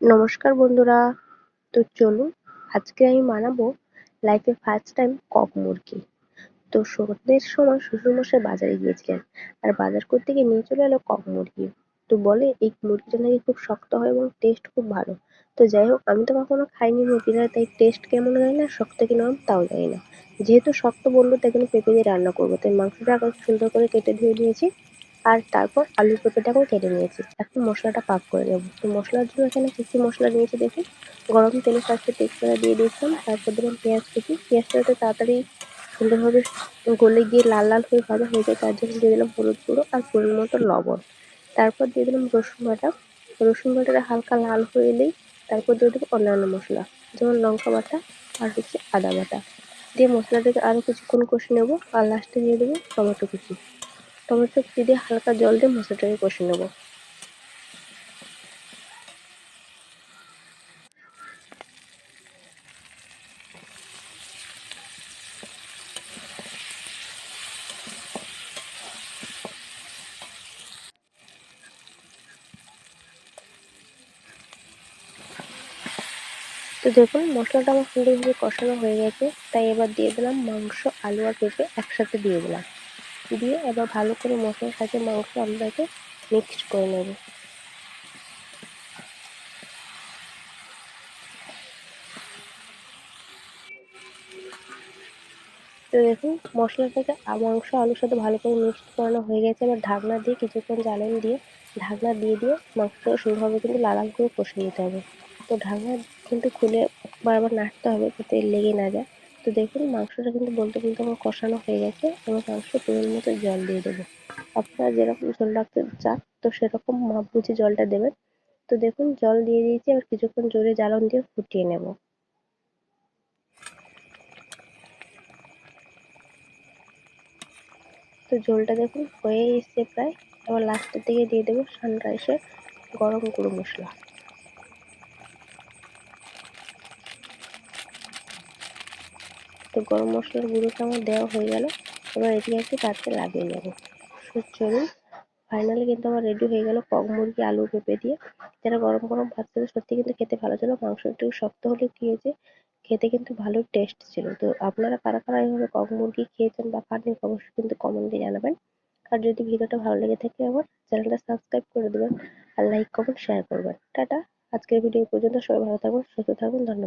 নমস্কার বন্ধুরা। তো চলুন আজকে আমি বানাবো লাইফে ফার্স্ট টাইম কক মুরগি। তো সন্ধ্যের সময় শ্বশুরমশাই বাজারে গিয়েছিলেন, আর বাজার করতে গিয়ে নিয়ে চলে এলো কক মুরগি। তো বলে এই মুরগিটা নাকি খুব শক্ত হয় এবং টেস্ট খুব ভালো। তো যাই হোক, আমি তো কখনো খাইনি মুরগিটা, তাই টেস্ট কেমন জানি না, শক্ত কি নরম তাও জানি না। যেহেতু শক্ত বললো তাই জন্য পেঁপে দিয়ে রান্না করবো, তাই মাংসটা আগে সুন্দর করে কেটে ধুয়ে নিয়েছি। আর তারপর আলু পেঁপেটাকেও কেটে নিয়েছি। এখন মশলাটা পাক করে নেবো। তো মশলার জন্য এখানে কি কি মশলা নিয়েছি দেখুন। গরম তেলে ফার্স্টে তেজপাতা দিয়ে দিয়েছিলাম, তারপর দিলাম পেঁয়াজ কুচি। পেঁয়াজটা যাতে তাড়াতাড়ি সুন্দরভাবে গলে গিয়ে লাল লাল হয়ে ভাজা হয়ে যায়, তার জন্য দিয়ে দিলাম হলুদ গুঁড়ো আর পরিমাণ মতো লবণ। তারপর দিয়ে দিলাম রসুন বাটা। রসুন বাটাটা হালকা লাল হয়ে এলেই তারপর দিয়ে দেবো অন্যান্য মশলা, যেমন লঙ্কা বাটা আর আদা বাটা। দিয়ে মশলাটাকে আরো কিছুক্ষণ কষে নেবো, আর লাস্টে দিয়ে দেবো টমেটো কুচি। টমেটো কুচি দিয়ে হালকা জল দিয়ে মশলাটাকে কষে নেবো। তো দেখুন মশলাটা আমার সুন্দরভাবে কষানো হয়ে গেছে, তাই এবার দিয়ে দিলাম মাংস, আলু আর পেঁপে একসাথে দিয়ে দিলাম। দিয়ে এবার ভালো করে মশলার সাথে মাংস আলুটাকে মিক্সড করে নেব। তো দেখুন মশলাটাকে মাংস আলুর সাথে ভালো করে মিক্সড করানো হয়ে গেছে। এবার ঢাকনা দিয়ে কিছুক্ষণ জ্বালানি দিয়ে ঢাকনা দিয়ে দিয়ে মাংসটাকে সুন্দরভাবে কিন্তু লাল লাল করে কষে নিতে হবে। তো ঢাকনা কিন্তু খুলে বারবার নাড়তে হবে যাতে লেগে না যায়। তো দেখুন মাংসটা কিন্তু বলতে বলতে আমার কষানো হয়ে গেছে। এবার মাংসে পরিমাণ মতো জল দিয়ে দেবো। আপনারা যেরকম ঝোল রাখতে চান তো সেরকম মাপ বুঝে জলটা দেবেন। তো দেখুন জল দিয়ে দিয়েছি, এবার কিছুক্ষণ জোরে জ্বালানি দিয়ে ফুটিয়ে নেব। তো ঝোলটা দেখুন হয়ে এসছে প্রায়। এবার লাস্টের দিকে দিয়ে দেবো সানরাইসের গরম গুঁড়ো মশলা। তো গরম মশলার গুঁড়োটা আমার দেওয়া হয়ে গেল। এবার এদিকে একটু তাতে লাগিয়ে নেবো। তো চলুন ফাইনালি কিন্তু আমার রেডি হয়ে গেল কক মুরগি আলু পেঁপে দিয়ে। যারা গরম গরম ভাত খেতে সত্যি কিন্তু খেতে ভালো ছিল। মাংস একটু শক্ত হলে কি হয়েছে, খেতে কিন্তু ভালো টেস্ট ছিল। তো আপনারা কারা কারা এইভাবে কক মুরগি খেয়েছেন বা খাননি অবশ্যই কিন্তু কমেন্টে জানাবেন। আর যদি ভিডিওটা ভালো লেগে থাকে আমার চ্যানেলটা সাবস্ক্রাইব করে দেবেন, আর লাইক কমেন্ট শেয়ার করবেন। টাটা। আজকের ভিডিও এই পর্যন্ত। সবাই ভালো থাকবেন, সুস্থ থাকবেন। ধন্যবাদ।